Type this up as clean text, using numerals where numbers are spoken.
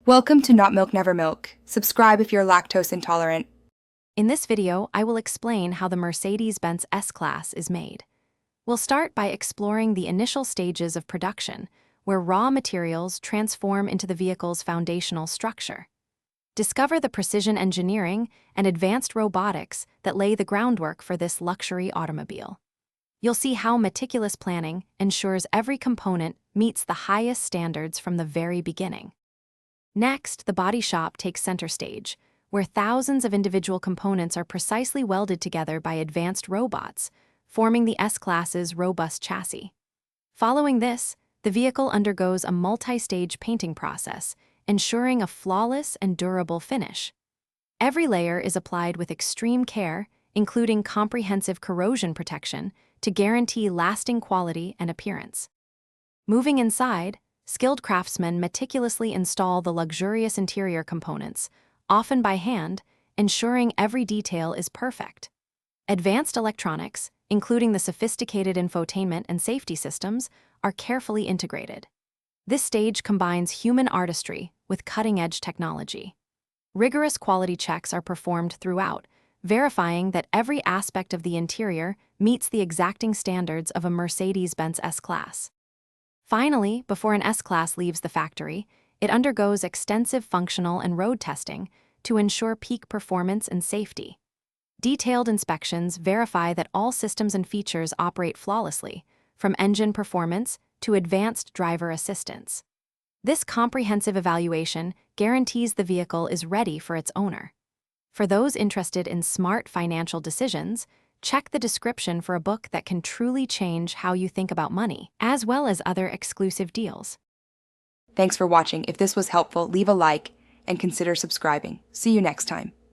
Welcome to Not Milk Never Milk. Subscribe if you're lactose intolerant. In this video, I will explain how the Mercedes-Benz S-Class is made. We'll start by exploring the initial stages of production, where raw materials transform into the vehicle's foundational structure. Discover the precision engineering and advanced robotics that lay the groundwork for this luxury automobile. You'll see how meticulous planning ensures every component meets the highest standards from the very beginning. Next, the body shop takes center stage, where thousands of individual components are precisely welded together by advanced robots, forming the S-Class's robust chassis. Following this, the vehicle undergoes a multi-stage painting process, ensuring a flawless and durable finish. Every layer is applied with extreme care, including comprehensive corrosion protection, to guarantee lasting quality and appearance. Moving inside, skilled craftsmen meticulously install the luxurious interior components, often by hand, ensuring every detail is perfect. Advanced electronics, including the sophisticated infotainment and safety systems, are carefully integrated. This stage combines human artistry with cutting-edge technology. Rigorous quality checks are performed throughout, verifying that every aspect of the interior meets the exacting standards of a Mercedes-Benz S-Class. Finally, before an S-Class leaves the factory, it undergoes extensive functional and road testing to ensure peak performance and safety. Detailed inspections verify that all systems and features operate flawlessly, from engine performance to advanced driver assistance. This comprehensive evaluation guarantees the vehicle is ready for its owner. For those interested in smart financial decisions, check the description for a book that can truly change how you think about money, as well as other exclusive deals. Thanks for watching. If this was helpful, leave a like and consider subscribing. See you next time.